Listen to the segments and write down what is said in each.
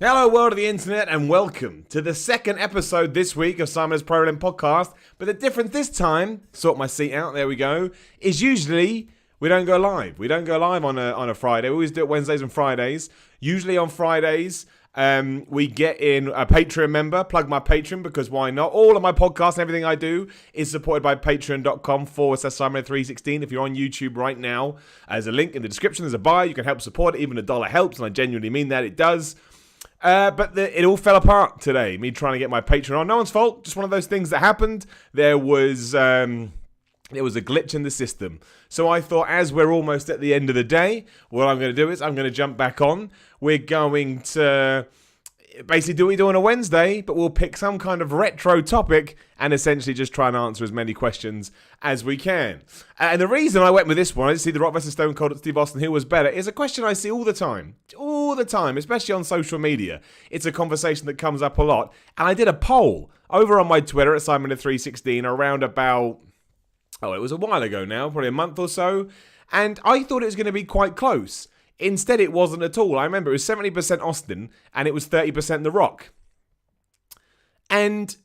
Hello, world of the internet, and welcome to the second episode this week of Simon's Pro Wrestling Podcast. But the difference this time, sort my seat out, there we go, is usually we don't go live. We don't go live on a Friday. We always do it Wednesdays and Fridays. Usually on Fridays, we get in a Patreon member, plug my Patreon, because why not? All of my podcasts and everything I do is supported by patreon.com/Simon316. If you're on YouTube right now, there's a link in the description. There's a buy. You can help support it. Even $1 helps, and I genuinely mean that. It does. But it all fell apart today, me trying to get my Patreon on. No one's fault, just one of those things that happened. There was a glitch in the system. So I thought, as we're almost at the end of the day, what I'm going to do is I'm going to jump back on. We're going to basically do what we do on a Wednesday, but we'll pick some kind of retro topic and essentially just try and answer as many questions as we can. And the reason I went with this one, I didn't see The Rock vs. Stone Cold at Steve Austin, who was better, is a question I see all the time, especially on social media. It's a conversation that comes up a lot. And I did a poll over on my Twitter at Simon316 around about, it was a while ago now, probably a month or so. And I thought it was going to be quite close. Instead, it wasn't at all. I remember it was 70% Austin and it was 30% The Rock. And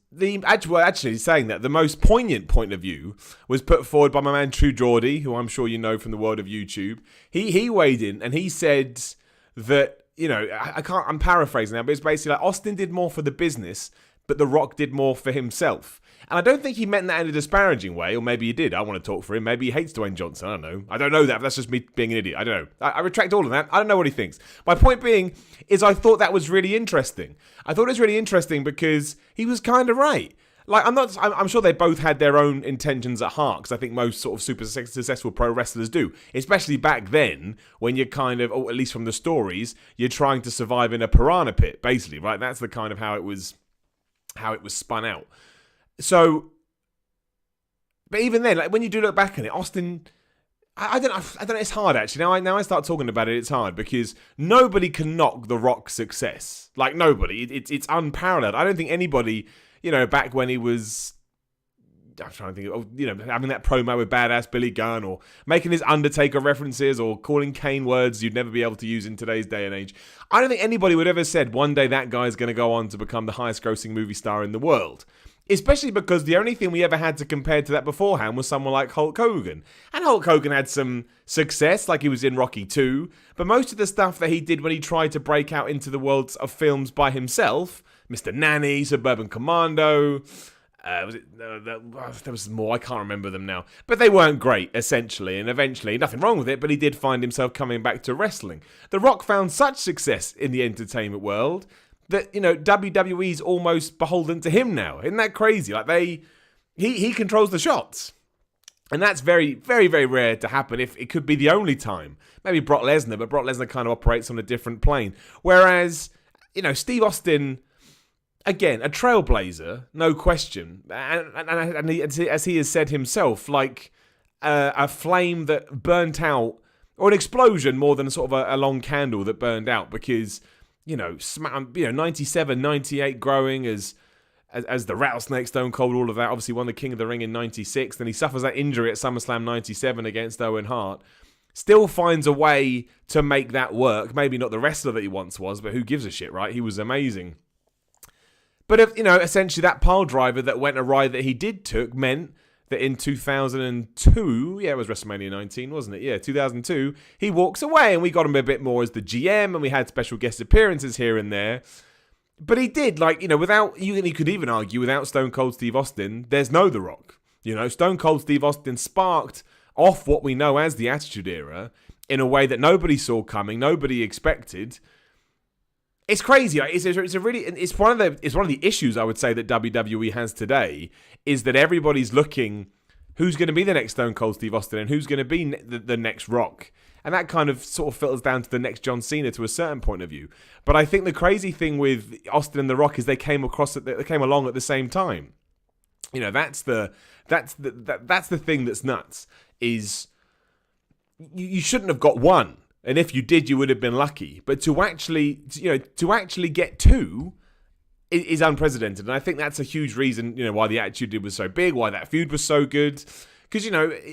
actually saying that, the most poignant point of view was put forward by my man True Geordie, who I'm sure you know from the world of YouTube. He weighed in and he said that, I'm paraphrasing now, but it's basically like Austin did more for the business, but The Rock did more for himself. And I don't think he meant that in a disparaging way, or maybe he did. I want to talk for him. Maybe he hates Dwayne Johnson. I don't know that, but that's just me being an idiot. I don't know. I retract all of that. I don't know what he thinks. My point being is I thought that was really interesting. I thought it was really interesting because he was kind of right. Like, I'm sure they both had their own intentions at heart, because I think most sort of super successful pro wrestlers do, especially back then when you're kind of, or at least from the stories, you're trying to survive in a piranha pit, basically, right? That's the kind of how it was spun out. So, but even then, like when you do look back on it, Austin, I don't know, it's hard actually. Now I start talking about it, it's hard because nobody can knock The Rock's success. Like nobody, it's unparalleled. I don't think anybody, back when he was, I'm trying to think of, having that promo with Badass Billy Gunn or making his Undertaker references or calling Kane words you'd never be able to use in today's day and age. I don't think anybody would ever said one day that guy's going to go on to become the highest grossing movie star in the world. Especially because the only thing we ever had to compare to that beforehand was someone like Hulk Hogan. And Hulk Hogan had some success, like he was in Rocky 2. But most of the stuff that he did when he tried to break out into the world of films by himself, Mr. Nanny, Suburban Commando, there was more, I can't remember them now. But they weren't great, essentially. And eventually, nothing wrong with it, but he did find himself coming back to wrestling. The Rock found such success in the entertainment world that, WWE's almost beholden to him now. Isn't that crazy? Like he controls the shots. And that's very, very, very rare to happen. If it could be the only time. Maybe Brock Lesnar, but Brock Lesnar kind of operates on a different plane. Whereas, Steve Austin, again, a trailblazer, no question. And he, as he has said himself, like a flame that burnt out, or an explosion more than sort of a long candle that burned out, because 97, 98 growing as the Rattlesnake, Stone Cold, all of that. Obviously won the King of the Ring in 96. Then he suffers that injury at SummerSlam 97 against Owen Hart. Still finds a way to make that work. Maybe not the wrestler that he once was, but who gives a shit, right? He was amazing. But if, essentially that pile driver that went awry that he took meant that in 2002, it was WrestleMania 19, wasn't it? Yeah, 2002, he walks away and we got him a bit more as the GM and we had special guest appearances here and there. But he did, without, you could even argue, without Stone Cold Steve Austin, there's no The Rock. Stone Cold Steve Austin sparked off what we know as the Attitude Era in a way that nobody saw coming, nobody expected. It's crazy. It's one of the issues I would say that WWE has today is that everybody's looking who's going to be the next Stone Cold Steve Austin and who's going to be the next Rock, and that kind of sort of filters down to the next John Cena to a certain point of view. But I think the crazy thing with Austin and The Rock is they came along at the same time. That's the thing that's nuts. Is you shouldn't have got one. And if you did, you would have been lucky. But to actually get two is unprecedented. And I think that's a huge reason, why the Attitude was so big, why that feud was so good. Because,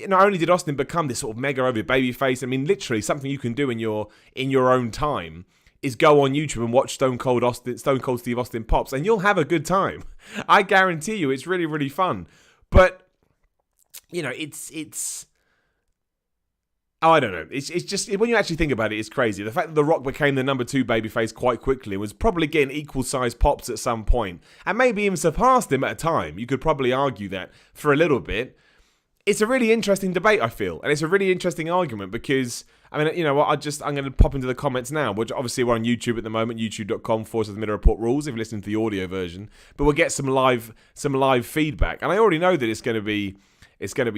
not only did Austin become this sort of mega over babyface, I mean, literally something you can do in your own time is go on YouTube and watch Stone Cold Steve Austin pops, and you'll have a good time. I guarantee you, it's really, really fun. But it's. Oh, I don't know. It's just, when you actually think about it, it's crazy. The fact that The Rock became the number 2 babyface quite quickly, was probably getting equal-sized pops at some point, and maybe even surpassed him at a time. You could probably argue that for a little bit. It's a really interesting debate, I feel, and it's a really interesting argument because, I mean, you know what, I'm going to pop into the comments now, which obviously we're on YouTube at the moment, youtube.com/The Report Rules, if you're listening to the audio version, but we'll get some live feedback, and I already know that it's going to be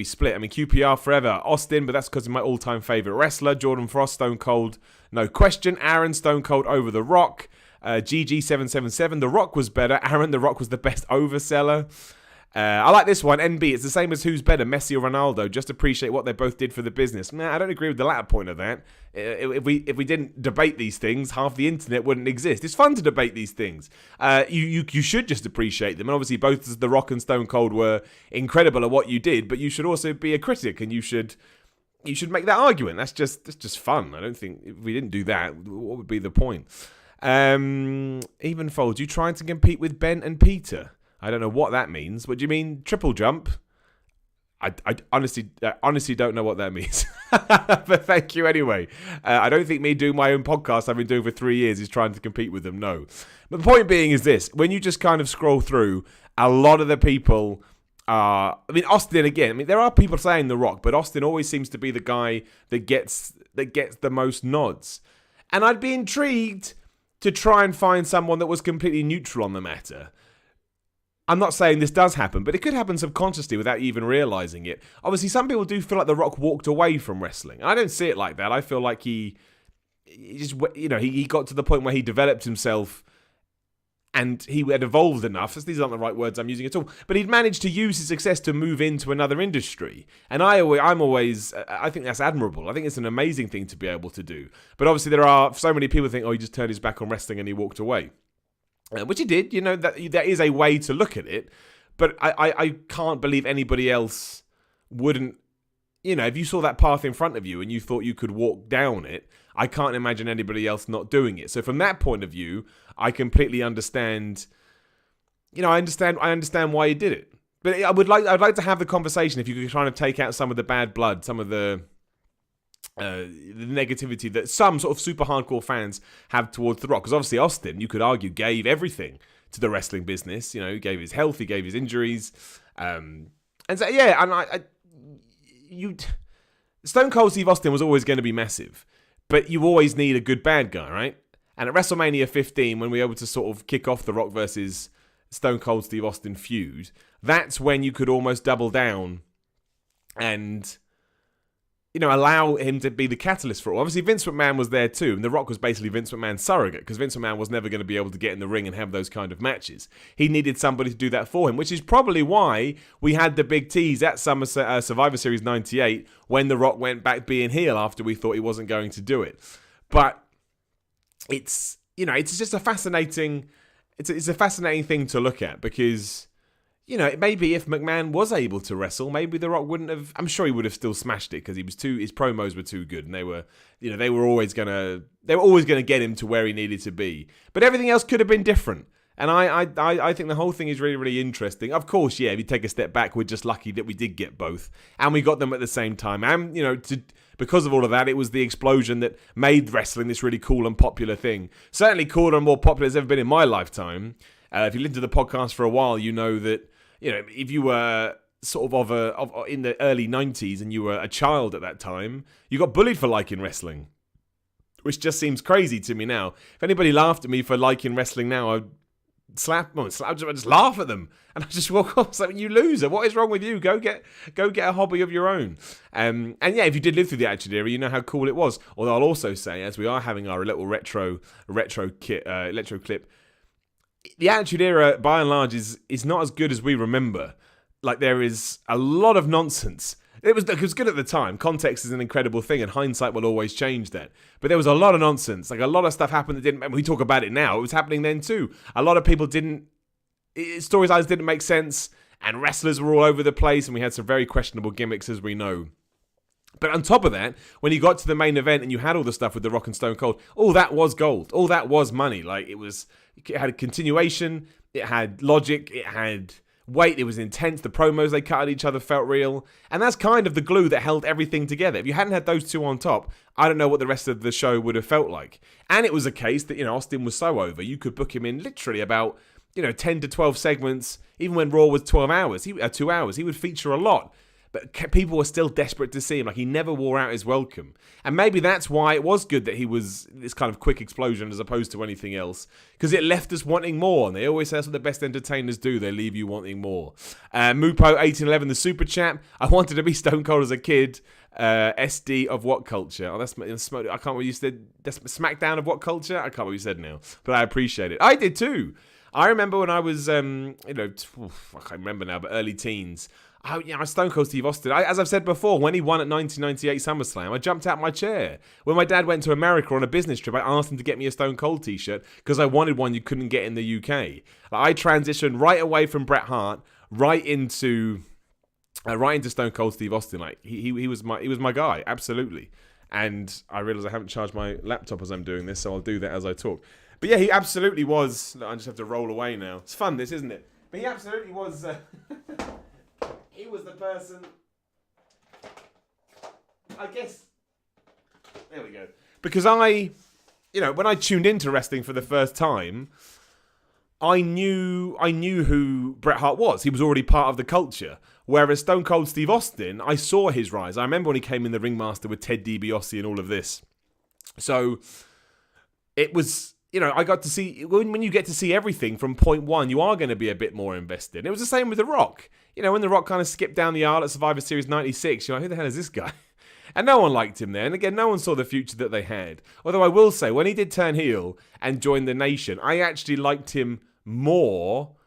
split. I mean, QPR forever, Austin, but that's because of my all-time favourite wrestler, Jordan Frost, Stone Cold, no question. Aaron, Stone Cold over The Rock. GG777, The Rock was better. Aaron, The Rock was the best overseller. I like this one, NB. It's the same as who's better, Messi or Ronaldo. Just appreciate what they both did for the business. Nah, I don't agree with the latter point of that. If we didn't debate these things, half the internet wouldn't exist. It's fun to debate these things. You should just appreciate them. And obviously, both The Rock and Stone Cold were incredible at what you did. But you should also be a critic, and you should make that argument. That's just fun. I don't think if we didn't do that, what would be the point? Even Folds, you trying to compete with Ben and Peter? I don't know what that means. What do you mean, triple jump? I honestly don't know what that means. But thank you anyway. I don't think me doing my own podcast I've been doing for 3 years is trying to compete with them, no. But the point being is this. When you just kind of scroll through, a lot of the people are... I mean, Austin, again, I mean, there are people saying The Rock, but Austin always seems to be the guy that gets the most nods. And I'd be intrigued to try and find someone that was completely neutral on the matter. I'm not saying this does happen, but it could happen subconsciously without you even realising it. Obviously, some people do feel like The Rock walked away from wrestling. I don't see it like that. I feel like he got to the point where he developed himself and he had evolved enough. These aren't the right words I'm using at all. But he'd managed to use his success to move into another industry. And I think that's admirable. I think it's an amazing thing to be able to do. But obviously, there are so many people who think, he just turned his back on wrestling and he walked away. Which he did, that is a way to look at it, but I can't believe anybody else wouldn't, if you saw that path in front of you and you thought you could walk down it, I can't imagine anybody else not doing it. So from that point of view, I completely understand, I understand why he did it. But I'd like to have the conversation if you could kind of take out some of the bad blood, some of the negativity that some sort of super hardcore fans have towards The Rock. Because obviously Austin, you could argue, gave everything to the wrestling business. He gave his health, he gave his injuries. And so, yeah, and Stone Cold Steve Austin was always going to be massive. But you always need a good bad guy, right? And at WrestleMania 15, when we were able to sort of kick off The Rock versus Stone Cold Steve Austin feud, that's when you could almost double down and... allow him to be the catalyst for it. Obviously, Vince McMahon was there too, and The Rock was basically Vince McMahon's surrogate, because Vince McMahon was never going to be able to get in the ring and have those kind of matches. He needed somebody to do that for him, which is probably why we had the big tease at Survivor Series 98 when The Rock went back being heel after we thought he wasn't going to do it. But it's just a fascinating... It's a fascinating thing to look at, because... maybe if McMahon was able to wrestle, maybe The Rock wouldn't have... I'm sure he would have still smashed it because his promos were too good, and they were always gonna get him to where he needed to be. But everything else could have been different. And I think the whole thing is really, really interesting. Of course, yeah, if you take a step back, we're just lucky that we did get both. And we got them at the same time. And, because of all of that, it was the explosion that made wrestling this really cool and popular thing. Certainly cooler and more popular as ever been in my lifetime. If you listened to the podcast for a while, you know that, if you were sort of in the early 90s and you were a child at that time, you got bullied for liking wrestling. Which just seems crazy to me now. If anybody laughed at me for liking wrestling now, I'd just laugh at them, and I just walk off. So, you loser! What is wrong with you? Go get a hobby of your own. And yeah, if you did live through the Attitude Era, you know how cool it was. Although I'll also say, as we are having our little retro clip, the Attitude Era, by and large, is not as good as we remember. Like, there is a lot of nonsense. It was good at the time. Context is an incredible thing, and hindsight will always change that. But there was a lot of nonsense. Like, a lot of stuff happened that didn't... And we talk about it now. It was happening then too. A lot of people storylines didn't make sense, and wrestlers were all over the place, and we had some very questionable gimmicks, as we know. But on top of that, when you got to the main event and you had all the stuff with The Rock and Stone Cold, all that was gold. All that was money. Like, it had a continuation, it had logic, it had weight, it was intense, the promos they cut at each other felt real, and that's kind of the glue that held everything together. If you hadn't had those two on top, I don't know what the rest of the show would have felt like. And it was a case that, Austin was so over, you could book him in literally about, 10 to 12 segments, even when Raw was 2 hours, he would feature a lot. But people were still desperate to see him. Like, he never wore out his welcome. And maybe that's why it was good that he was this kind of quick explosion as opposed to anything else. Because it left us wanting more. And they always say that's what the best entertainers do. They leave you wanting more. Mupo1811, the super chat. I wanted to be Stone Cold as a kid. SD of what culture? Oh, that's I can't remember what you said. That's SmackDown of what culture? I can't remember what you said now. But I appreciate it. I did too. I remember when I was, I can't remember now, but early teens. I was Stone Cold Steve Austin. As I've said before, when he won at 1998 SummerSlam, I jumped out my chair. When my dad went to America on a business trip, I asked him to get me a Stone Cold t-shirt because I wanted one you couldn't get in the UK. I transitioned right away from Bret Hart right into Stone Cold Steve Austin. Like he was my guy, absolutely. And I realise I haven't charged my laptop as I'm doing this, so I'll do that as I talk. But yeah, he absolutely was. I just have to roll away now. It's fun, this, isn't it? But he absolutely was. He was the person, I guess, there we go. Because when I tuned into wrestling for the first time, I knew who Bret Hart was. He was already part of the culture. Whereas Stone Cold Steve Austin, I saw his rise. I remember when he came in the Ringmaster with Ted DiBiase and all of this. So it was... I got to see, when you get to see everything from point one, you are going to be a bit more invested. It was the same with The Rock. When The Rock kind of skipped down the aisle at Survivor Series 96, you're like, who the hell is this guy? And no one liked him there. And again, no one saw the future that they had. Although I will say, when he did turn heel and join the Nation, I actually liked him more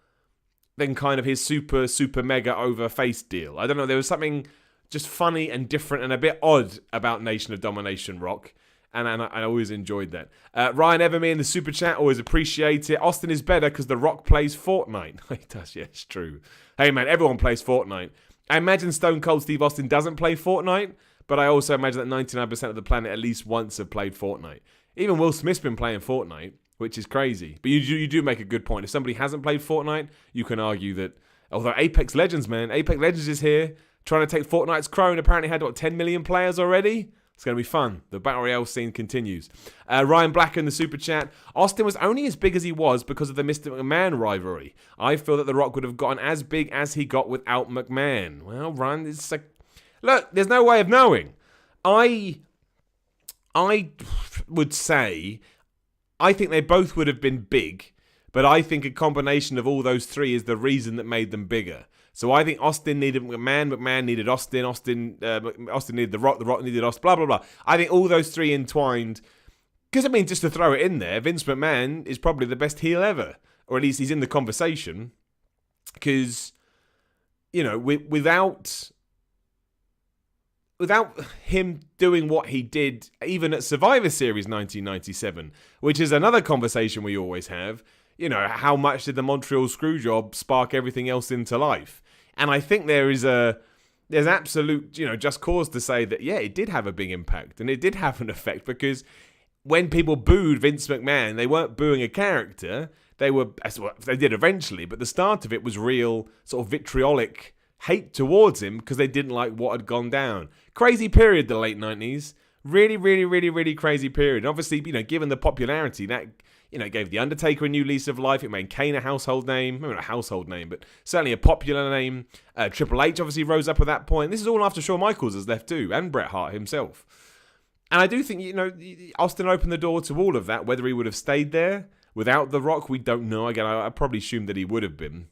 than kind of his super, super mega over face deal. I don't know, there was something just funny and different and a bit odd about Nation of Domination Rock. And I always enjoyed that. Ryan Everme in the super chat, always appreciate it. Austin is better because The Rock plays Fortnite. He does, yeah, it's true. Hey man, everyone plays Fortnite. I imagine Stone Cold Steve Austin doesn't play Fortnite, but I also imagine that 99% of the planet at least once have played Fortnite. Even Will Smith's been playing Fortnite, which is crazy. But you do make a good point. If somebody hasn't played Fortnite, you can argue that, although Apex Legends is here, trying to take Fortnite's crown, apparently had, 10 million players already? It's going to be fun. The Battle Royale scene continues. Ryan Black in the super chat. Austin was only as big as he was because of the Mr. McMahon rivalry. I feel that The Rock would have gotten as big as he got without McMahon. Well, Ryan, it's like... Look, there's no way of knowing. I would say, I think they both would have been big, but I think a combination of all those three is the reason that made them bigger. So I think Austin needed McMahon, McMahon needed Austin, Austin needed The Rock needed Austin, blah, blah, blah. I think all those three entwined, because just to throw it in there, Vince McMahon is probably the best heel ever, or at least he's in the conversation, because, without him doing what he did, even at Survivor Series 1997, which is another conversation we always have, how much did the Montreal Screwjob spark everything else into life? And I think there's absolute, just cause to say that, yeah, it did have a big impact and it did have an effect, because when people booed Vince McMahon, they weren't booing a character. They did eventually, but the start of it was real sort of vitriolic hate towards him because they didn't like what had gone down. Crazy period, the late 90s. Really, really, really, really crazy period. And obviously, given the popularity, that it gave The Undertaker a new lease of life. It made Kane a household name. Maybe not a household name, but certainly a popular name. Triple H obviously rose up at that point. This is all after Shawn Michaels has left too, and Bret Hart himself. And I do think, Austin opened the door to all of that. Whether he would have stayed there without The Rock, we don't know. Again, I probably assumed that he would have been.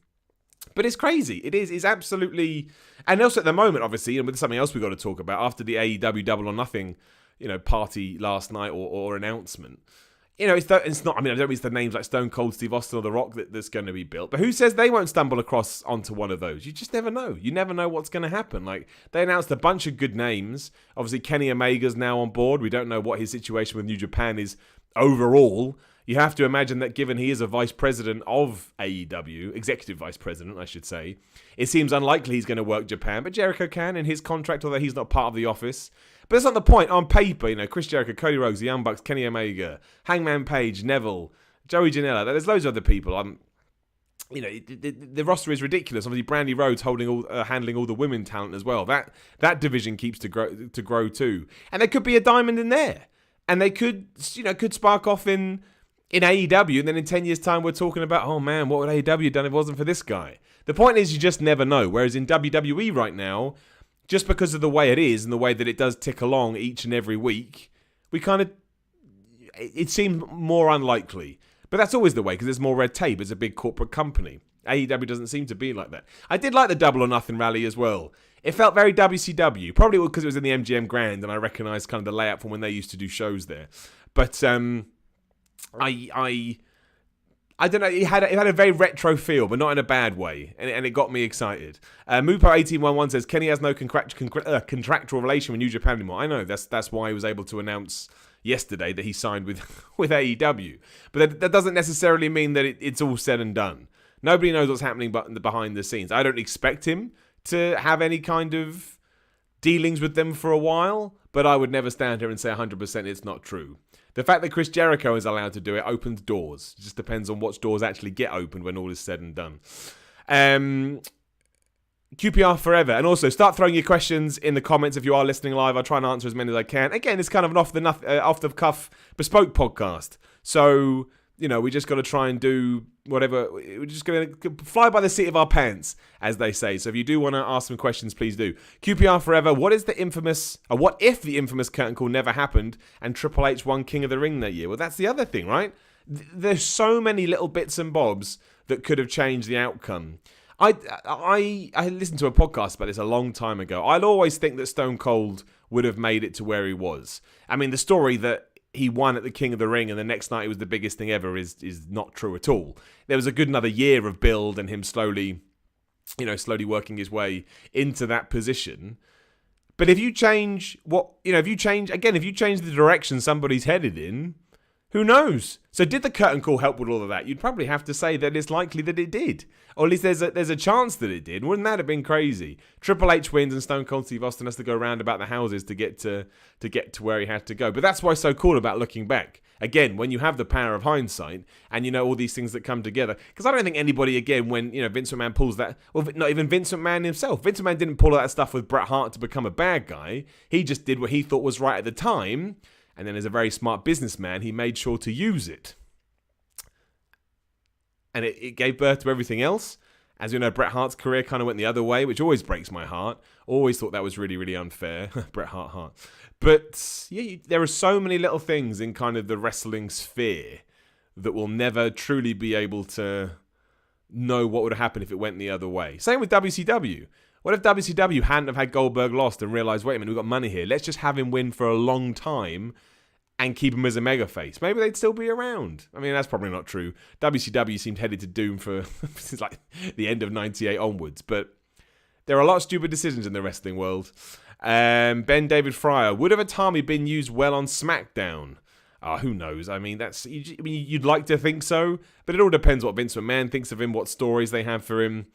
But it's crazy. It's absolutely... And also at the moment, obviously, and with something else we've got to talk about, after the AEW Double or Nothing, party last night or announcement, it's not... I don't mean it's the names like Stone Cold Steve Austin or The Rock that's going to be built. But who says they won't stumble across onto one of those? You just never know. You never know what's going to happen. Like, they announced a bunch of good names. Obviously, Kenny Omega's now on board. We don't know what his situation with New Japan is overall. You have to imagine that given he is a vice president of AEW, executive vice president, I should say, it seems unlikely he's going to work Japan, but Jericho can in his contract, although he's not part of the office. But that's not the point. On paper, Chris Jericho, Cody Rhodes, the Young Bucks, Kenny Omega, Hangman Page, Neville, Joey Janela, there's loads of other people. The roster is ridiculous. Obviously, Brandy Rhodes handling all the women talent as well. That division keeps to grow too. And there could be a diamond in there. And they could spark off in AEW, and then in 10 years' time we're talking about, oh man, what would AEW have done if it wasn't for this guy? The point is you just never know. Whereas in WWE right now, just because of the way it is and the way that it does tick along each and every week, it seems more unlikely. But that's always the way because there's more red tape. It's a big corporate company. AEW doesn't seem to be like that. I did like the Double or Nothing rally as well. It felt very WCW, probably because it was in the MGM Grand and I recognised kind of the layout from when they used to do shows there. But I don't know. It had a very retro feel, but not in a bad way, and it got me excited. Mupo1811 says Kenny has no contractual relation with New Japan anymore. I know that's why he was able to announce yesterday that he signed with AEW, but that doesn't necessarily mean that it's all said and done. Nobody knows what's happening behind the scenes. I don't expect him to have any kind of dealings with them for a while, but I would never stand here and say 100% it's not true. The fact that Chris Jericho is allowed to do it opens doors. It just depends on what doors actually get opened when all is said and done. QPR forever. And also, start throwing your questions in the comments if you are listening live. I'll try and answer as many as I can. Again, it's kind of an off-the-cuff bespoke podcast. So, we just got to try and do whatever. We're just going to fly by the seat of our pants, as they say. So if you do want to ask some questions, please do. QPR forever. What if the infamous curtain call never happened and Triple H won King of the Ring that year? Well, that's the other thing, right? There's so many little bits and bobs that could have changed the outcome. I listened to a podcast about this a long time ago. I'd always think that Stone Cold would have made it to where he was. I mean, the story that he won at the King of the Ring and the next night it was the biggest thing ever is not true at all. There was a good another year of build and him slowly working his way into that position. But if you change the direction somebody's headed in, who knows? So did the curtain call help with all of that? You'd probably have to say that it's likely that it did. Or at least there's a chance that it did. Wouldn't that have been crazy? Triple H wins and Stone Cold Steve Austin has to go round about the houses to get to where he had to go. But that's what's so cool about looking back. Again, when you have the power of hindsight and all these things that come together. Because I don't think anybody, again, when Vince McMahon pulls that, well, not even Vince McMahon himself. Vince McMahon didn't pull all that stuff with Bret Hart to become a bad guy. He just did what he thought was right at the time. And then as a very smart businessman, he made sure to use it. And it gave birth to everything else. As you know, Bret Hart's career kind of went the other way, which always breaks my heart. Always thought that was really, really unfair. Bret Hart. But yeah, there are so many little things in kind of the wrestling sphere that we'll never truly be able to know what would have happened if it went the other way. Same with WCW. What if WCW hadn't have had Goldberg lost and realised, wait a minute, we've got money here. Let's just have him win for a long time and keep him as a mega face. Maybe they'd still be around. I mean, that's probably not true. WCW seemed headed to doom for since like the end of 98 onwards. But there are a lot of stupid decisions in the wrestling world. Ben David Fryer. Would have Atami been used well on SmackDown? Who knows? I mean, you'd like to think so. But it all depends what Vince McMahon thinks of him, what stories they have for him.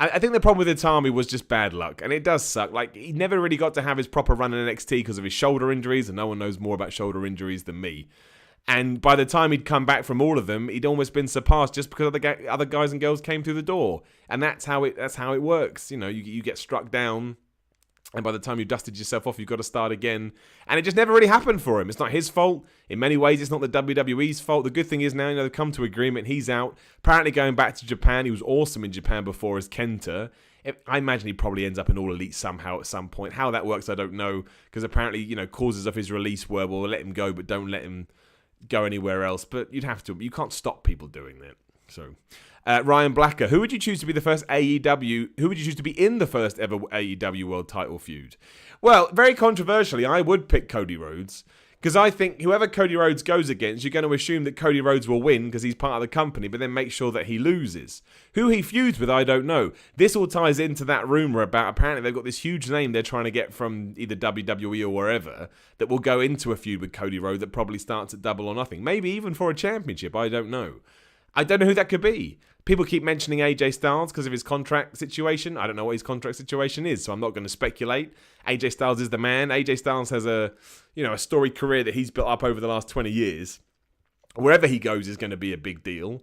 I think the problem with Itami was just bad luck, and it does suck. Like, he never really got to have his proper run in NXT because of his shoulder injuries, and no one knows more about shoulder injuries than me. And by the time he'd come back from all of them, he'd almost been surpassed just because other guys and girls came through the door. And that's how it works. You get struck down, and by the time you've dusted yourself off, you've got to start again. And it just never really happened for him. It's not his fault. In many ways, it's not the WWE's fault. The good thing is now, they've come to agreement. He's out. Apparently going back to Japan. He was awesome in Japan before as Kenta. I imagine he probably ends up in All Elite somehow at some point. How that works, I don't know. Because apparently, causes of his release were, well, we'll let him go, but don't let him go anywhere else. But you can't stop people doing that. So, Ryan Blacker, who would you choose to be the first AEW? Who would you choose to be in the first ever AEW World Title feud? Well, very controversially, I would pick Cody Rhodes. Because I think whoever Cody Rhodes goes against, you're going to assume that Cody Rhodes will win because he's part of the company, but then make sure that he loses. Who he feuds with, I don't know. This all ties into that rumor about apparently they've got this huge name they're trying to get from either WWE or wherever that will go into a feud with Cody Rhodes that probably starts at Double or Nothing. Maybe even for a championship, I don't know. I don't know who that could be. People keep mentioning AJ Styles because of his contract situation. I don't know what his contract situation is, so I'm not going to speculate. AJ Styles is the man. AJ Styles has a storied career that he's built up over the last 20 years. Wherever he goes is going to be a big deal.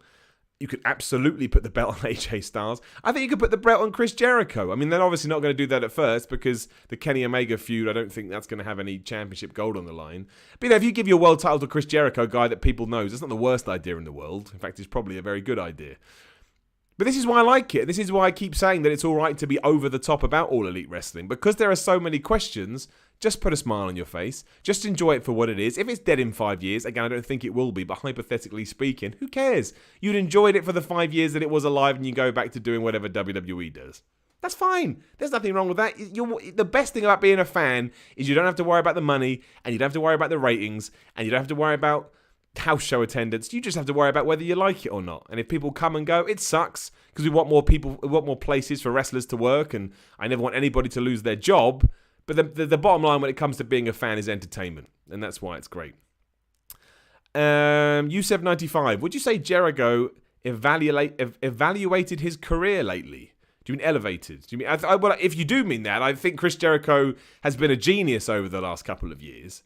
You could absolutely put the belt on AJ Styles. I think you could put the belt on Chris Jericho. I mean, they're obviously not going to do that at first because the Kenny Omega feud, I don't think that's going to have any championship gold on the line. But if you give your world title to Chris Jericho, a guy that people know, it's not the worst idea in the world. In fact, it's probably a very good idea. But this is why I like it. This is why I keep saying that it's all right to be over the top about All Elite Wrestling. Because there are so many questions, just put a smile on your face. Just enjoy it for what it is. If it's dead in 5 years, again, I don't think it will be, but hypothetically speaking, who cares? You'd enjoyed it for the 5 years that it was alive and you go back to doing whatever WWE does. That's fine. There's nothing wrong with that. The best thing about being a fan is you don't have to worry about the money and you don't have to worry about the ratings and you don't have to worry about house show attendance. You just have to worry about whether you like it or not. And if people come and go, it sucks because we want more people, we want more places for wrestlers to work, and I never want anybody to lose their job. But the bottom line when it comes to being a fan is entertainment, and that's why it's great. U795, would you say Jericho evaluated his career lately? Do you mean elevated? Do you mean? Well, if you do mean that, I think Chris Jericho has been a genius over the last couple of years.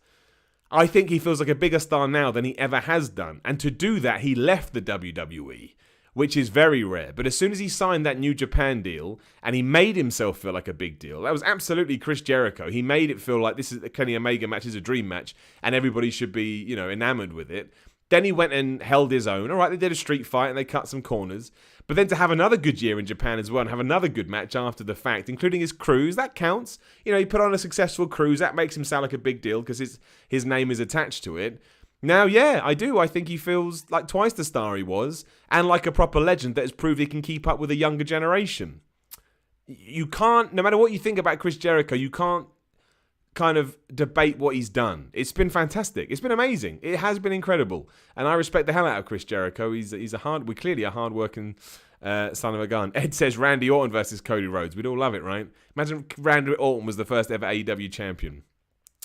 I think he feels like a bigger star now than he ever has done. And to do that, he left the WWE, which is very rare. But as soon as he signed that New Japan deal and he made himself feel like a big deal, that was absolutely Chris Jericho. He made it feel like this is the Kenny Omega match is a dream match and everybody should be, enamored with it. Then he went and held his own. All right, they did a street fight and they cut some corners. But then to have another good year in Japan as well and have another good match after the fact, including his cruise, that counts. He put on a successful cruise. That makes him sound like a big deal because his name is attached to it. Now, yeah, I do. I think he feels like twice the star he was and like a proper legend that has proved he can keep up with a younger generation. You can't, no matter what you think about Chris Jericho, you can't kind of debate what he's done. It's been fantastic. It's been amazing. It has been incredible. And I respect the hell out of Chris Jericho. He's clearly a hard-working son of a gun. Ed says Randy Orton versus Cody Rhodes. We'd all love it, right? Imagine Randy Orton was the first ever AEW champion.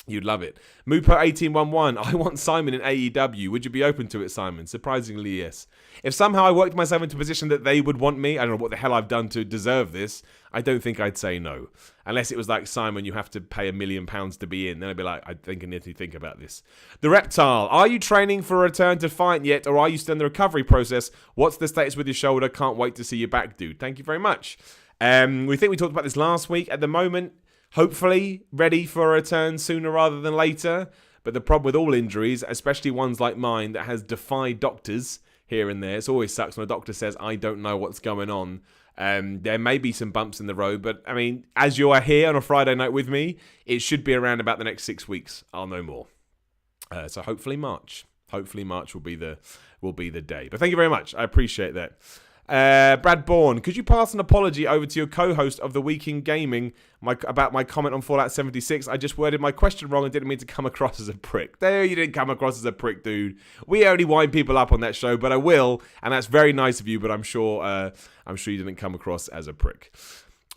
You'd love it. Moopo1811, I want Simon in AEW. Would you be open to it, Simon? Surprisingly, yes. If somehow I worked myself into a position that they would want me, I don't know what the hell I've done to deserve this, I don't think I'd say no. Unless it was like, Simon, you have to pay £1 million to be in. Then I'd be like, I think I need to think about this. The Reptile, are you training for a return to fight yet, or are you still in the recovery process? What's the status with your shoulder? Can't wait to see you back, dude. Thank you very much. We think we talked about this last week. At the moment, hopefully ready for a return sooner rather than later. But the problem with all injuries, especially ones like mine that has defied doctors here and there, it always sucks when a doctor says, I don't know what's going on. There may be some bumps in the road, but I mean, as you are here on a Friday night with me, it should be around about the next 6 weeks. I'll know more. So hopefully March. Hopefully March will be the day. But thank you very much. I appreciate that. Brad Bourne, could you pass an apology over to your co-host of the Week in Gaming about my comment on Fallout 76? I just worded my question wrong and didn't mean to come across as a prick. There, you didn't come across as a prick, dude. We only wind people up on that show, but I will, and that's very nice of you. But I'm sure you didn't come across as a prick.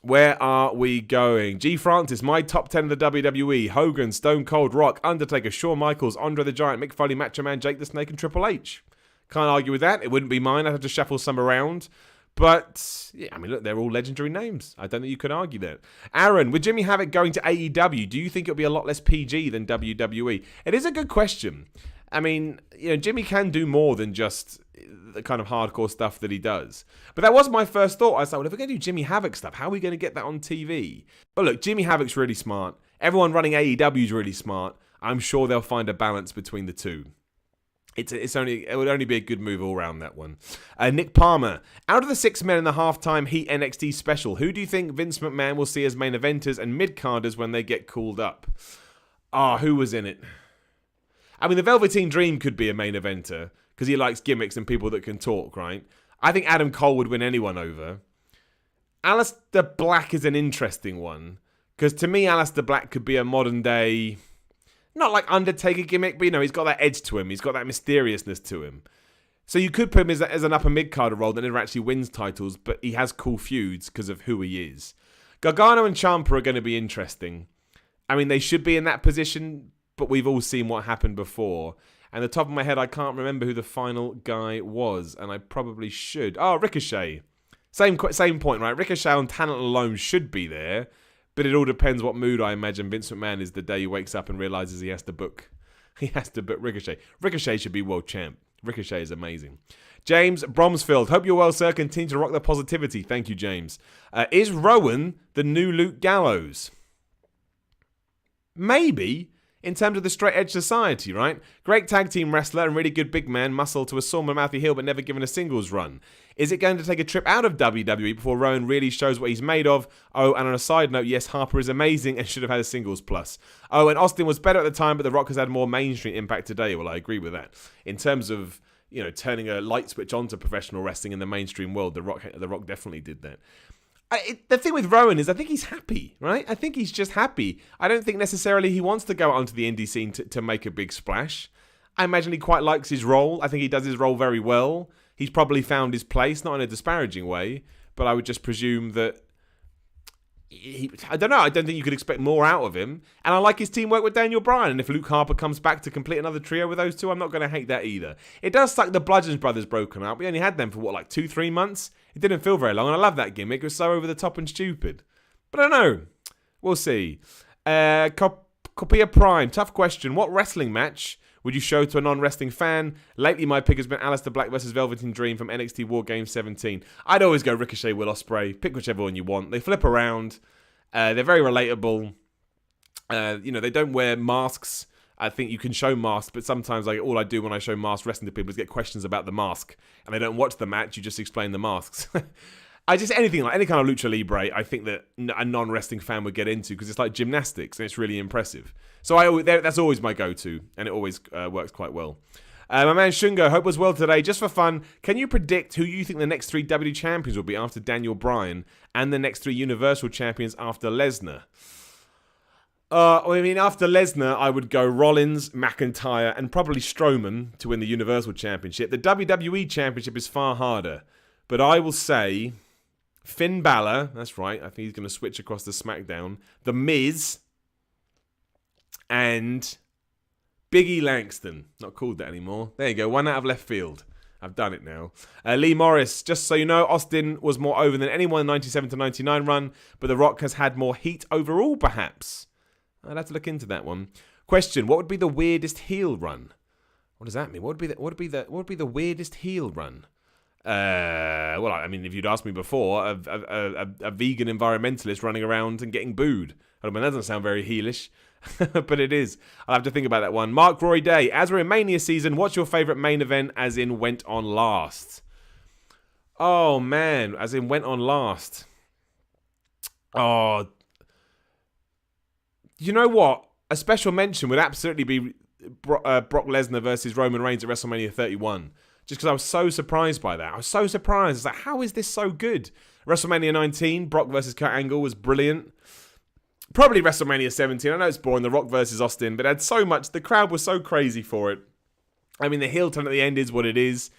Where are we going? G. Francis, my top 10 of the WWE: Hogan, Stone Cold, Rock, Undertaker, Shawn Michaels, Andre the Giant, Mick Foley, Macho Man, Jake the Snake, and Triple H. Can't argue with that. It wouldn't be mine. I'd have to shuffle some around. But, yeah, I mean, look, they're all legendary names. I don't think you could argue that. Aaron, with Jimmy Havoc going to AEW, do you think it'll be a lot less PG than WWE? It is a good question. I mean, Jimmy can do more than just the kind of hardcore stuff that he does. But that was my first thought. I was like, well, if we're going to do Jimmy Havoc stuff, how are we going to get that on TV? But look, Jimmy Havoc's really smart. Everyone running AEW is really smart. I'm sure they'll find a balance between the two. It would only be a good move all around, that one. Nick Palmer, out of the 6 men in the halftime Heat NXT special, who do you think Vince McMahon will see as main eventers and mid-carders when they get called up? Who was in it? I mean, the Velveteen Dream could be a main eventer because he likes gimmicks and people that can talk, right? I think Adam Cole would win anyone over. Aleister Black is an interesting one because to me, Aleister Black could be a modern day not like Undertaker gimmick, but he's got that edge to him. He's got that mysteriousness to him. So you could put him as an upper mid-carder role that never actually wins titles, but he has cool feuds because of who he is. Gargano and Ciampa are going to be interesting. I mean, they should be in that position, but we've all seen what happened before. And the top of my head, I can't remember who the final guy was, and I probably should. Oh, Ricochet. Same point, right? Ricochet on talent alone should be there, but it all depends what mood I imagine Vince McMahon is the day he wakes up and realizes he has to book Ricochet. Ricochet should be world champ. Ricochet is amazing. James Bromsfield, hope you're well, sir. Continue to rock the positivity. Thank you, James. Is Rowan the new Luke Gallows? Maybe, in terms of the straight edge society, right? Great tag team wrestler and really good big man, muscle to a sore mouthy heel, but never given a singles run. Is it going to take a trip out of WWE before Rowan really shows what he's made of? Oh, and on a side note, yes, Harper is amazing and should have had a singles plus. Oh, and Austin was better at the time, but The Rock has had more mainstream impact today. Well, I agree with that. In terms of, turning a light switch onto professional wrestling in the mainstream world, The Rock definitely did that. The thing with Rowan is I think he's happy, right? I think he's just happy. I don't think necessarily he wants to go out onto the indie scene to make a big splash. I imagine he quite likes his role. I think he does his role very well. He's probably found his place, not in a disparaging way, but I would just presume that I don't know. I don't think you could expect more out of him. And I like his teamwork with Daniel Bryan. And if Luke Harper comes back to complete another trio with those two, I'm not going to hate that either. It does suck the Bludgeons brothers broken up. We only had them for, 2-3 months? It didn't feel very long. And I love that gimmick. It was so over the top and stupid. But I don't know. We'll see. Copia Prime. Tough question. What wrestling match would you show to a non-wrestling fan? Lately, my pick has been Aleister Black versus Velveteen Dream from NXT War Games 17. I'd always go Ricochet, Will Ospreay. Pick whichever one you want. They flip around. They're very relatable. They don't wear masks. I think you can show masks, but sometimes all I do when I show mask wrestling to people is get questions about the mask. And they don't watch the match, you just explain the masks. Anything like any kind of lucha libre, I think that a non-wrestling fan would get into because it's like gymnastics and it's really impressive. So that's always my go-to, and it always works quite well. My man Shungo, hope was well today. Just for fun, can you predict who you think the next 3 WWE champions will be after Daniel Bryan and the next 3 Universal champions after Lesnar? After Lesnar, I would go Rollins, McIntyre, and probably Strowman to win the Universal Championship. The WWE Championship is far harder, but I will say Finn Balor, that's right, I think he's going to switch across to SmackDown, The Miz, and Big E Langston. Not called that anymore. There you go, one out of left field. I've done it now. Lee Morris, just so you know, Austin was more over than anyone in the 97 to 99 run, but The Rock has had more heat overall, perhaps. I'd have to look into that one. Question: what would be the weirdest heel run? What does that mean? What would be the weirdest heel run? If you'd asked me before, a vegan environmentalist running around and getting booed. That doesn't sound very heelish, but it is. I'll have to think about that one. Mark Roy Day, as we're in Mania season, what's your favourite main event as in went on last? Oh, man, as in went on last. Oh, you know what? A special mention would absolutely be Brock Lesnar versus Roman Reigns at WrestleMania 31. Just because I was so surprised by that. I was so surprised. I was like, how is this so good? WrestleMania 19, Brock versus Kurt Angle was brilliant. Probably WrestleMania 17. I know it's boring, The Rock versus Austin, but it had so much. The crowd was so crazy for it. I mean, the heel turn at the end is what it is.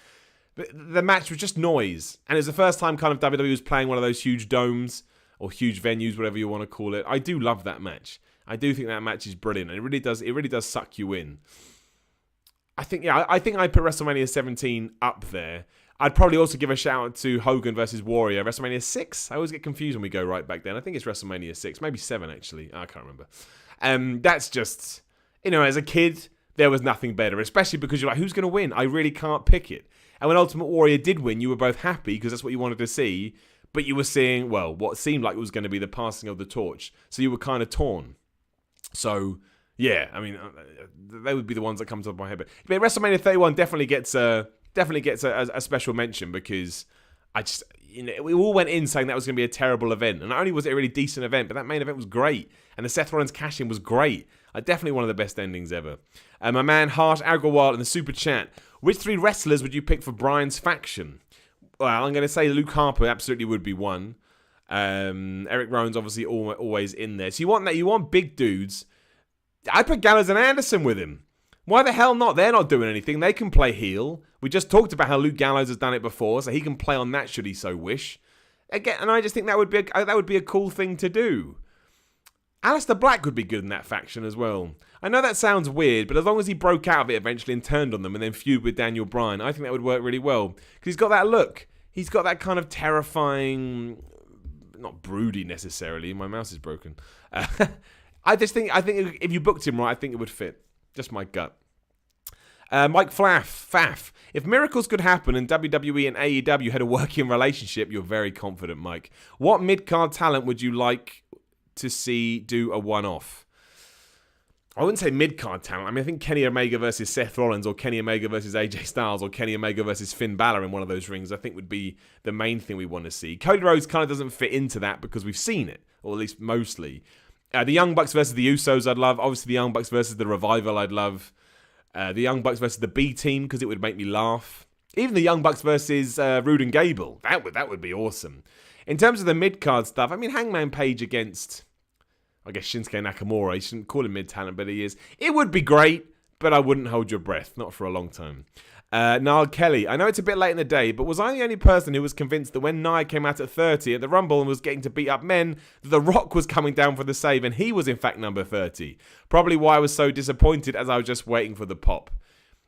But the match was just noise. And it was the first time kind of WWE was playing one of those huge domes or huge venues, whatever you want to call it. I do love that match. I do think that match is brilliant. And it really does suck you in. I think I'd put WrestleMania 17 up there. I'd probably also give a shout out to Hogan versus Warrior, WrestleMania 6. I always get confused when we go right back then. I think it's WrestleMania 6, maybe 7 actually. I can't remember. That's just, as a kid, there was nothing better, especially because you're like, who's going to win? I really can't pick it. And when Ultimate Warrior did win, you were both happy because that's what you wanted to see, but you were seeing, well, what seemed like it was going to be the passing of the torch. So you were kind of torn. So, yeah, I mean, they would be the ones that come to my head. But WrestleMania 31 definitely gets a special mention because we all went in saying that was going to be a terrible event. And not only was it a really decent event, but that main event was great. And the Seth Rollins cash-in was great. Definitely one of the best endings ever. My man Harsh Agrawal in the super chat. Which 3 wrestlers would you pick for Bryan's faction? Well, I'm going to say Luke Harper absolutely would be one. Eric Rowan's obviously always in there. So you want big dudes. I'd put Gallows and Anderson with him. Why the hell not? They're not doing anything. They can play heel. We just talked about how Luke Gallows has done it before, so he can play on that should he so wish. Again, and I just think that would be a cool thing to do. Alistair Black would be good in that faction as well. I know that sounds weird, but as long as he broke out of it eventually and turned on them and then feud with Daniel Bryan, I think that would work really well. Because he's got that look. He's got that kind of terrifying, not broody necessarily. My mouse is broken. I think if you booked him right, I think it would fit. Just my gut. Mike Faff. If miracles could happen and WWE and AEW had a working relationship, you're very confident, Mike. What mid-card talent would you like to see do a one-off? I wouldn't say mid-card talent. I mean, I think Kenny Omega versus Seth Rollins or Kenny Omega versus AJ Styles or Kenny Omega versus Finn Balor in one of those rings, I think would be the main thing we want to see. Cody Rhodes kind of doesn't fit into that because we've seen it, or at least mostly. The Young Bucks versus the Usos, I'd love. Obviously, the Young Bucks versus the Revival, I'd love. The Young Bucks versus the B Team because it would make me laugh. Even the Young Bucks versus Rude and Gable, that would be awesome. In terms of the mid-card stuff, I mean, Hangman Page against, I guess, Shinsuke Nakamura. You shouldn't call him mid-talent, but he is. It would be great, but I wouldn't hold your breath. Not for a long time. Niall Kelly. I know it's a bit late in the day, but was I the only person who was convinced that when Nia came out at 30 at the Rumble and was getting to beat up men, that The Rock was coming down for the save and he was in fact number 30? Probably why I was so disappointed as I was just waiting for the pop.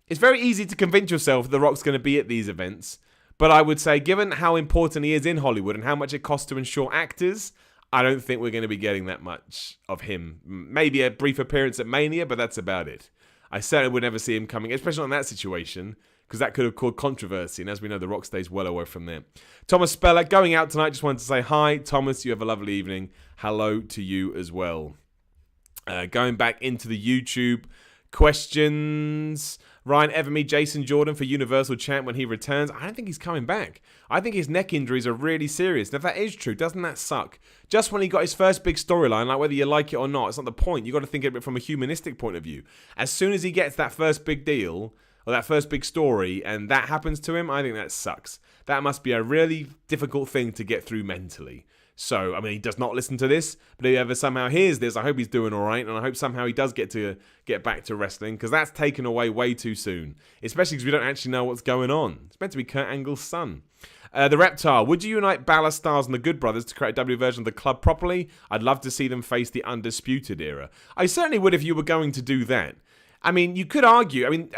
It's very easy to convince yourself that The Rock's going to be at these events, but I would say given how important he is in Hollywood and how much it costs to insure actors, I don't think we're going to be getting that much of him. Maybe a brief appearance at Mania, but that's about it. I certainly would never see him coming, especially in that situation, because that could have caused controversy, and as we know, The Rock stays well away from there. Thomas Speller, going out tonight, just wanted to say hi. Thomas, you have a lovely evening. Hello to you as well. Going back into the YouTube questions. Ryan Everme, Jason Jordan for Universal Champ when he returns. I don't think he's coming back. I think his neck injuries are really serious. And if that is true, doesn't that suck? Just when he got his first big storyline, like whether you like it or not, it's not the point. You've got to think of it from a humanistic point of view. As soon as he gets that first big deal, or that first big story, and that happens to him, I think that sucks. That must be a really difficult thing to get through mentally. So, I mean, he does not listen to this, but if he ever somehow hears this, I hope he's doing all right, and I hope somehow he does get back to wrestling, because that's taken away way too soon, especially because we don't actually know what's going on. It's meant to be Kurt Angle's son. The Reptile, would you unite Balor, Styles, and the Good Brothers to create a W version of the club properly? I'd love to see them face the Undisputed Era. I certainly would if you were going to do that. I mean, you could argue. I mean,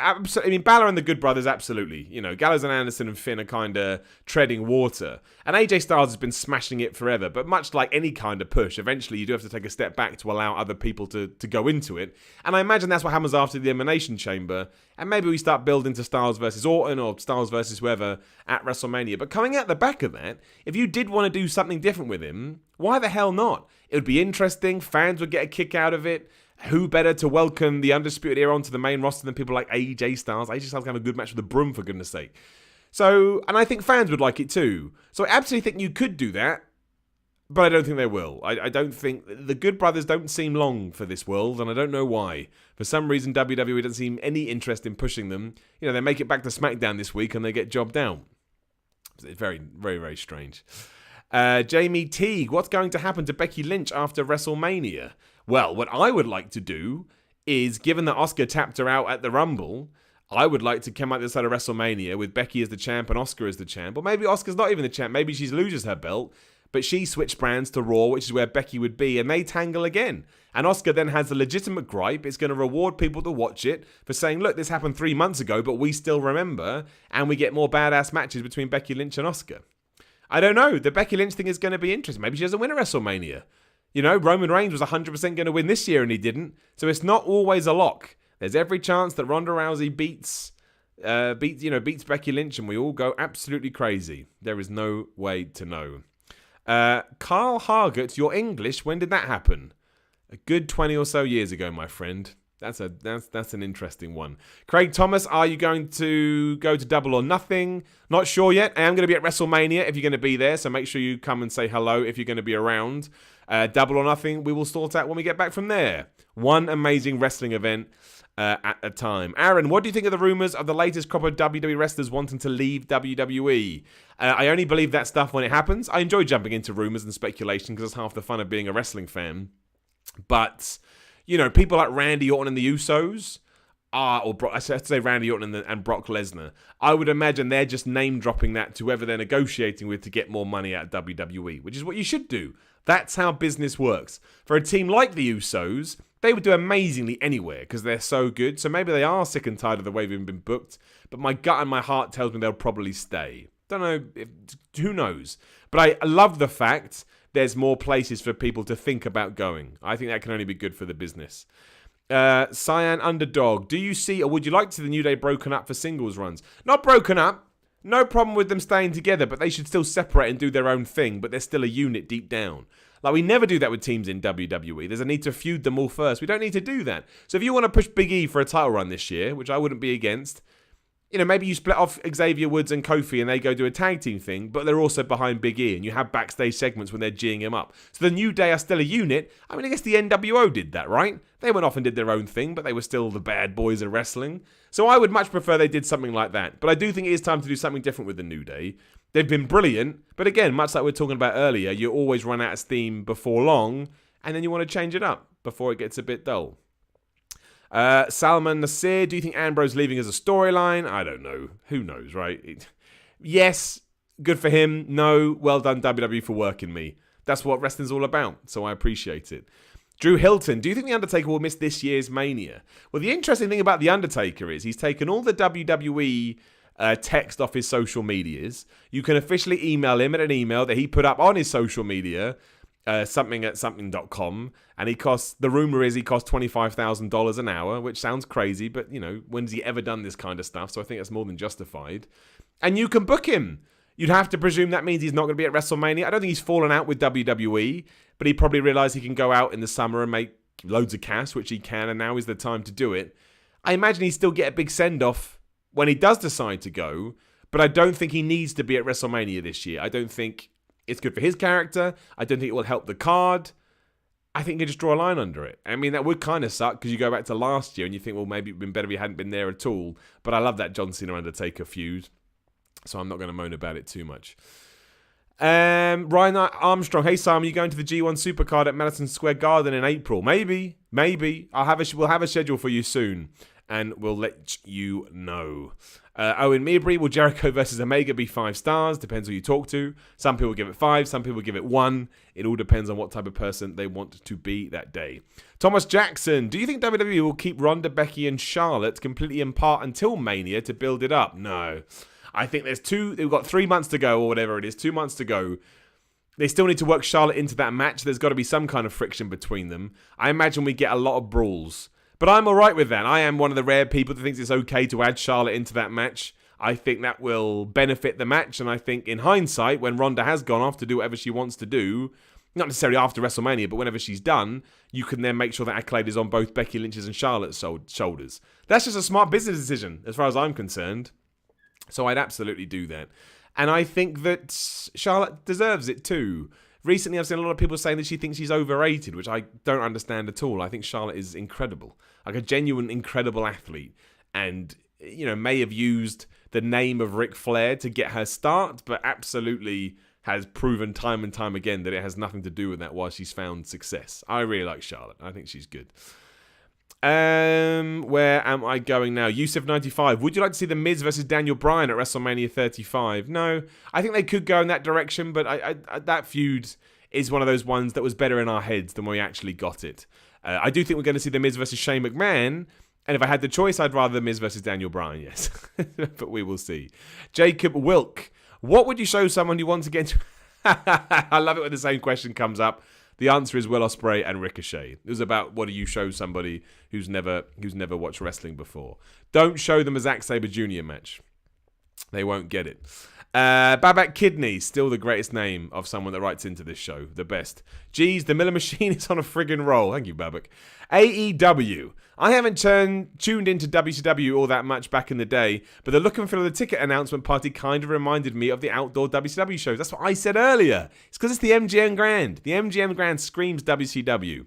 Balor and the Good Brothers, absolutely. You know, Gallows and Anderson and Finn are kind of treading water. And AJ Styles has been smashing it forever. But much like any kind of push, eventually you do have to take a step back to allow other people to go into it. And I imagine that's what happens after the Elimination Chamber. And maybe we start building to Styles versus Orton or Styles versus whoever at WrestleMania. But coming out the back of that, if you did want to do something different with him, why the hell not? It would be interesting. Fans would get a kick out of it. Who better to welcome the Undisputed Era onto the main roster than people like AJ Styles? AJ Styles can have a good match with the Broom, for goodness sake. So, and I think fans would like it too. So I absolutely think you could do that, but I don't think they will. I don't think... The Good Brothers don't seem long for this world, and I don't know why. For some reason, WWE doesn't seem any interest in pushing them. You know, they make it back to SmackDown this week, and they get jobbed out. It's very, very, very strange. Jamie Teague, what's going to happen to Becky Lynch after WrestleMania? Well, what I would like to do is, given that Asuka tapped her out at the Rumble, I would like to come out this side of WrestleMania with Becky as the champ and Asuka as the champ. Or maybe Asuka's not even the champ. Maybe she loses her belt, but she switched brands to Raw, which is where Becky would be, and they tangle again. And Asuka then has a legitimate gripe. It's going to reward people to watch it for saying, look, this happened 3 months ago, but we still remember, and we get more badass matches between Becky Lynch and Asuka. I don't know. The Becky Lynch thing is going to be interesting. Maybe she doesn't win at WrestleMania. You know, Roman Reigns was 100% going to win this year and he didn't. So it's not always a lock. There's every chance that Ronda Rousey beats Becky Lynch and we all go absolutely crazy. There is no way to know. Carl Hargett, your English, when did that happen? A good 20 or so years ago, my friend. That's an interesting one. Craig Thomas, are you going to go to Double or Nothing? Not sure yet. I am going to be at WrestleMania if you're going to be there, so make sure you come and say hello if you're going to be around. Double or Nothing, we will sort out when we get back from there. One amazing wrestling event at a time. Aaron, what do you think of the rumours of the latest crop of WWE wrestlers wanting to leave WWE? I only believe that stuff when it happens. I enjoy jumping into rumours and speculation because it's half the fun of being a wrestling fan. But... people like Randy Orton and the Usos, I should say Randy Orton and Brock Lesnar. I would imagine they're just name dropping that to whoever they're negotiating with to get more money out of WWE, which is what you should do. That's how business works. For a team like the Usos, they would do amazingly anywhere because they're so good. So maybe they are sick and tired of the way they've been booked. But my gut and my heart tells me they'll probably stay. Don't know. Who knows? But I love the fact there's more places for people to think about going. I think that can only be good for the business. Cyan Underdog, do you see or would you like to see the New Day broken up for singles runs? Not broken up. No problem with them staying together, but they should still separate and do their own thing, but they're still a unit deep down. Like, we never do that with teams in WWE. There's a need to feud them all first. We don't need to do that. So if you want to push Big E for a title run this year, which I wouldn't be against, maybe you split off Xavier Woods and Kofi and they go do a tag team thing, but they're also behind Big E and you have backstage segments when they're G'ing him up. So the New Day are still a unit. I mean, I guess the NWO did that, right? They went off and did their own thing, but they were still the bad boys of wrestling. So I would much prefer they did something like that. But I do think it is time to do something different with the New Day. They've been brilliant, but again, much like we were talking about earlier, you always run out of steam before long, and then you want to change it up before it gets a bit dull. Salman Nasir, do you think Ambrose leaving as a storyline? I don't know. Who knows, right? Yes, good for him. No, well done WWE for working me. That's what wrestling's all about, so I appreciate it. Drew Hilton, do you think The Undertaker will miss this year's Mania? Well, the interesting thing about The Undertaker is he's taken all the WWE text off his social medias. You can officially email him at an email that he put up on his social media, something@something.com, and the rumor is he costs $25,000 an hour, which sounds crazy, but when's he ever done this kind of stuff? So I think that's more than justified. And you can book him. You'd have to presume that means he's not going to be at WrestleMania. I don't think he's fallen out with WWE, but he probably realized he can go out in the summer and make loads of cash, which he can, and now is the time to do it. I imagine he'd still get a big send-off when he does decide to go, but I don't think he needs to be at WrestleMania this year. I don't think it's good for his character. I don't think it will help the card. I think you can just draw a line under it. I mean, that would kind of suck because you go back to last year and you think, well, maybe it would have been better if he hadn't been there at all. But I love that John Cena-Undertaker feud, so I'm not going to moan about it too much. Ryan Armstrong, hey Simon, are you going to the G1 Supercard at Madison Square Garden in April? Maybe. We'll have a schedule for you soon, and we'll let you know. Owen Meabury, will Jericho versus Omega be 5 stars? Depends who you talk to. Some people give it 5, some people give it 1. It all depends on what type of person they want to be that day. Thomas Jackson, do you think WWE will keep Ronda, Becky, and Charlotte completely apart until Mania to build it up? No. I think they've got 3 months to go, or whatever it is, 2 months to go. They still need to work Charlotte into that match. There's got to be some kind of friction between them. I imagine we get a lot of brawls. But I'm all right with that. I am one of the rare people that thinks it's okay to add Charlotte into that match. I think that will benefit the match. And I think in hindsight, when Ronda has gone off to do whatever she wants to do, not necessarily after WrestleMania, but whenever she's done, you can then make sure that accolade is on both Becky Lynch's and Charlotte's shoulders. That's just a smart business decision, as far as I'm concerned. So I'd absolutely do that. And I think that Charlotte deserves it too. Recently, I've seen a lot of people saying that she thinks she's overrated, which I don't understand at all. I think Charlotte is incredible. Like a genuine, incredible athlete. And, may have used the name of Ric Flair to get her start, but absolutely has proven time and time again that it has nothing to do with that while she's found success. I really like Charlotte. I think she's good. Where am I going now? Yusuf95, would you like to see The Miz versus Daniel Bryan at WrestleMania 35? No, I think they could go in that direction, but I that feud is one of those ones that was better in our heads than when we actually got it. I do think we're going to see The Miz versus Shane McMahon, and if I had the choice, I'd rather The Miz versus Daniel Bryan, yes. But we will see. Jacob Wilk, what would you show someone you want to get to... I love it when the same question comes up. The answer is Will Ospreay and Ricochet. It was about what do you show somebody who's never watched wrestling before. Don't show them a Zack Sabre Jr. match. They won't get it. Babak Kidney, still the greatest name of someone that writes into this show. The best. Geez, the Miller Machine is on a friggin' roll. Thank you, Babak. AEW. I haven't tuned into WCW all that much back in the day, but the look and feel of the ticket announcement party kind of reminded me of the outdoor WCW shows. That's what I said earlier. It's because it's the MGM Grand. The MGM Grand screams WCW.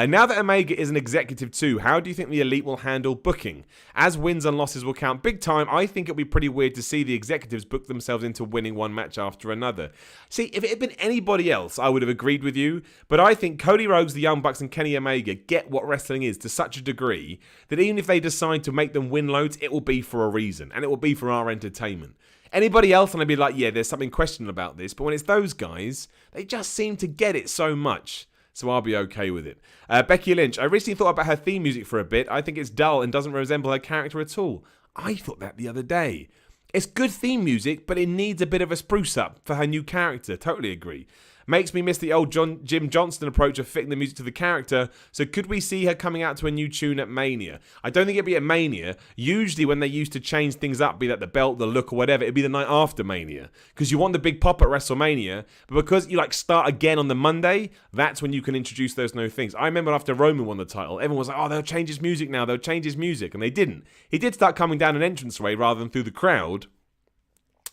Now that Omega is an executive too, how do you think the Elite will handle booking? As wins and losses will count big time, I think it'll be pretty weird to see the executives book themselves into winning one match after another. See, if it had been anybody else, I would have agreed with you, but I think Cody Rhodes, the Young Bucks, and Kenny Omega get what wrestling is to such a degree that even if they decide to make them win loads, it will be for a reason, and it will be for our entertainment. Anybody else, and I'd be like, yeah, there's something questionable about this, but when it's those guys, they just seem to get it so much. So I'll be okay with it. Becky Lynch, I recently thought about her theme music for a bit. I think it's dull and doesn't resemble her character at all. I thought that the other day. It's good theme music, but it needs a bit of a spruce up for her new character. Totally agree. Makes me miss the old Jim Johnston approach of fitting the music to the character, so could we see her coming out to a new tune at Mania? I don't think it'd be at Mania. Usually when they used to change things up, be that the belt, the look or whatever, it'd be the night after Mania. Because you want the big pop at WrestleMania, but because you start again on the Monday, that's when you can introduce those new things. I remember after Roman won the title, everyone was like, oh, they'll change his music now, they'll change his music, and they didn't. He did start coming down an entranceway rather than through the crowd,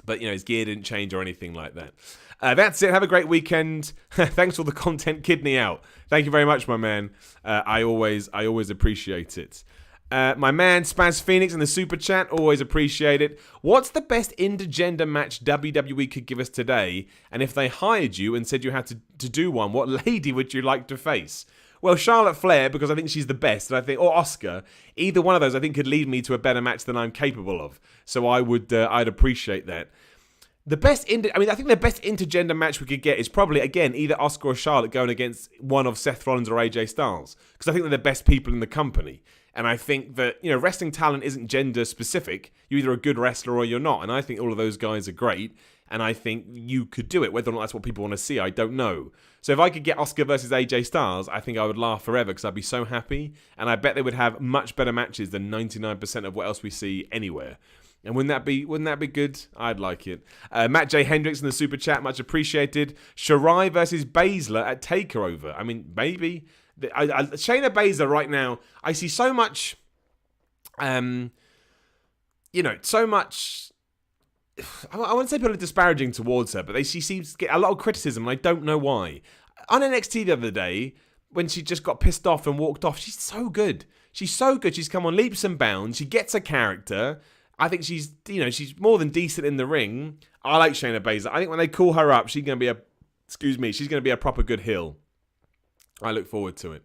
but his gear didn't change or anything like that. That's it. Have a great weekend. Thanks for the content, Kidney Out. Thank you very much, my man. I always appreciate it. My man, Spaz Phoenix in the super chat. Always appreciate it. What's the best intergender match WWE could give us today? And if they hired you and said you had to do one, what lady would you like to face? Well, Charlotte Flair, because I think she's the best, and or Asuka. Either one of those, I think, could lead me to a better match than I'm capable of. So I'd appreciate that. I think the best intergender match we could get is probably, again, either Asuka or Charlotte going against one of Seth Rollins or AJ Styles. Because I think they're the best people in the company. And I think that, wrestling talent isn't gender specific. You're either a good wrestler or you're not. And I think all of those guys are great. And I think you could do it. Whether or not that's what people want to see, I don't know. So if I could get Asuka versus AJ Styles, I think I would laugh forever because I'd be so happy. And I bet they would have much better matches than 99% of what else we see anywhere. And wouldn't that be good? I'd like it. Matt J. Hendricks in the super chat, much appreciated. Shirai versus Baszler at Takeover. I mean, maybe. Shayna Baszler right now, I see so much, so much. I wouldn't say people are disparaging towards her, but she seems to get a lot of criticism, and I don't know why. On NXT the other day, when she just got pissed off and walked off, she's so good. She's so good. She's come on leaps and bounds. She gets a character. I think she's more than decent in the ring. I like Shayna Baszler. I think when they call her up, she's going to be a proper good heel. I look forward to it.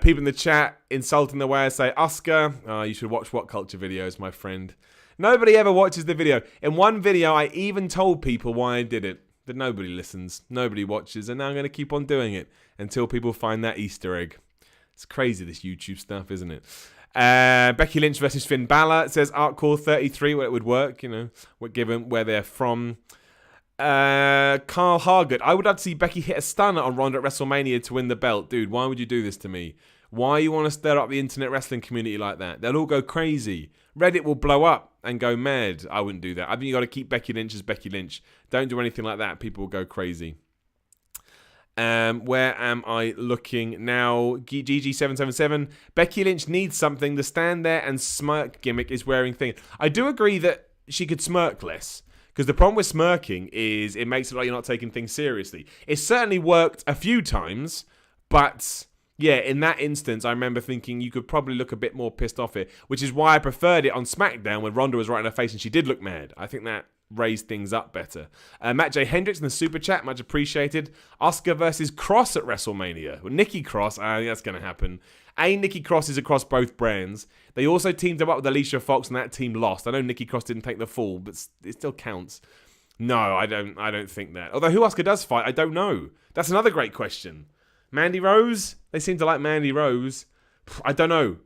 People in the chat insulting the way I say Asuka. You should watch What Culture videos, my friend. Nobody ever watches the video. In one video, I even told people why I did it. But nobody listens. Nobody watches. And now I'm going to keep on doing it until people find that Easter egg. It's crazy, this YouTube stuff, isn't it? Becky Lynch versus Finn Balor. It says Artcore 33, where it would work, given where they're from. Carl Hargett. I would have to see Becky hit a stunner on Ronda at WrestleMania to win the belt. Dude, why would you do this to me? Why you want to stir up the internet wrestling community like that? They'll all go crazy. Reddit will blow up and go mad. I wouldn't do that. I think you got to keep Becky Lynch as Becky Lynch. Don't do anything like that. People will go crazy. Where am I looking now? GG777. Becky Lynch needs something. The stand there and smirk gimmick is wearing thin. I do agree that she could smirk less. Because the problem with smirking is it makes it like you're not taking things seriously. It certainly worked a few times, but yeah, in that instance, I remember thinking you could probably look a bit more pissed off it, which is why I preferred it on SmackDown when Ronda was right in her face and she did look mad. I think that raised things up better. Matt J. Hendricks in the super chat, much appreciated. Asuka versus Cross at WrestleMania. Well, Nikki Cross, I think that's going to happen. Nikki Cross is across both brands. They also teamed up with Alicia Fox and that team lost. I know Nikki Cross didn't take the fall, but it still counts. No, I don't think that. Although who Asuka does fight, I don't know. That's another great question. Mandy Rose? They seem to like Mandy Rose. I don't know.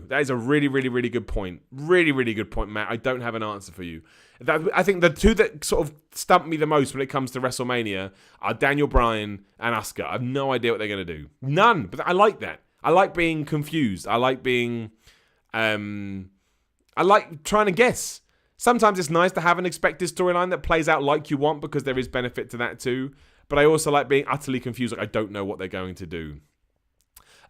That is a really, really, really good point. Really, really good point, Matt. I don't have an answer for you. I think the two that sort of stump me the most when it comes to WrestleMania are Daniel Bryan and Asuka. I have no idea what they're going to do. None. But I like that. I like being confused. I like being... I like trying to guess. Sometimes it's nice to have an expected storyline that plays out like you want because there is benefit to that too. But I also like being utterly confused. Like I don't know what they're going to do.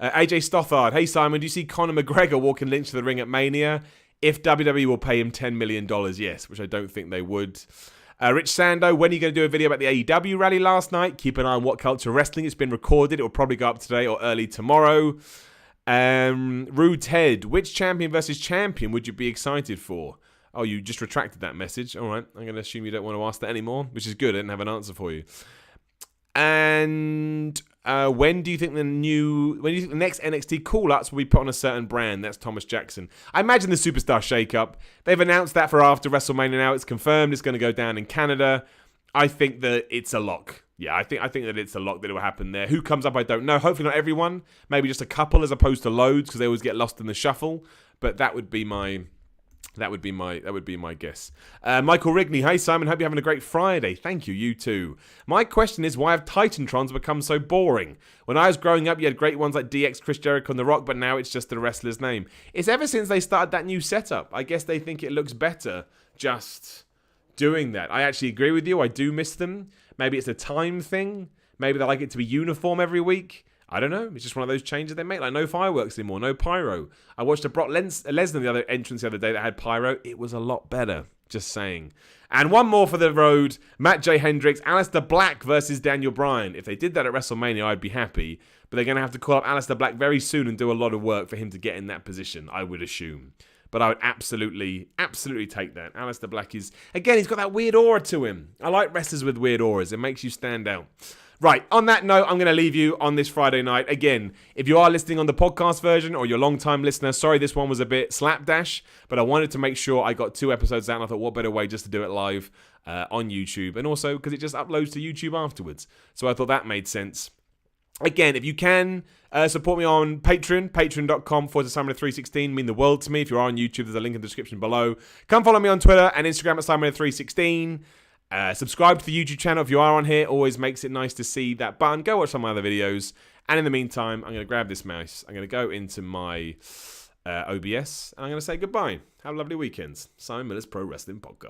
AJ Stothard. Hey, Simon, do you see Conor McGregor walking Lynch to the ring at Mania? If WWE will pay him $10 million, yes, which I don't think they would. Rich Sando, when are you going to do a video about the AEW rally last night? Keep an eye on What Culture Wrestling. It's been recorded. It will probably go up today or early tomorrow. Rude Ted, which champion versus champion would you be excited for? Oh, you just retracted that message. All right, I'm going to assume you don't want to ask that anymore, which is good. I didn't have an answer for you. And when do you think the next NXT call-ups will be put on a certain brand? That's Thomas Jackson. I imagine the Superstar shake-up. They've announced that for after WrestleMania now. It's confirmed it's going to go down in Canada. I think that it's a lock. Yeah, I think that it's a lock that it will happen there. Who comes up, I don't know. Hopefully not everyone. Maybe just a couple as opposed to loads because they always get lost in the shuffle. But that would be my guess. Michael Rigney, hey Simon, hope you're having a great Friday. Thank you, you too. My question is, why have Titantrons become so boring? When I was growing up, you had great ones like DX, Chris Jericho, and The Rock, but now it's just the wrestler's name. It's ever since they started that new setup. I guess they think it looks better just doing that. I actually agree with you. I do miss them. Maybe it's a time thing. Maybe they like it to be uniform every week. I don't know. It's just one of those changes they make. Like no fireworks anymore, no pyro. I watched a Brock Lesnar the other entrance the other day that had pyro. It was a lot better. Just saying. And one more for the road. Matt J. Hendricks, Aleister Black versus Daniel Bryan. If they did that at WrestleMania, I'd be happy. But they're going to have to call up Aleister Black very soon and do a lot of work for him to get in that position, I would assume. But I would absolutely take that. Aleister Black is, again, he's got that weird aura to him. I like wrestlers with weird auras. It makes you stand out. Right, on that note, I'm going to leave you on this Friday night. Again, if you are listening on the podcast version or you're a long-time listener, sorry this one was a bit slapdash, but I wanted to make sure I got 2 episodes out, and I thought, what better way just to do it live on YouTube, and also because it just uploads to YouTube afterwards. So I thought that made sense. Again, if you can support me on Patreon, patreon.com/Simon316, mean the world to me. If you are on YouTube, there's a link in the description below. Come follow me on Twitter and Instagram at Simon316. Subscribe to the YouTube channel if you are on here. Always makes it nice to see that button. Go watch some of my other videos. And in the meantime, I'm going to grab this mouse. I'm going to go into my OBS. And I'm going to say goodbye. Have a lovely weekend. Simon Miller's Pro Wrestling Podcast.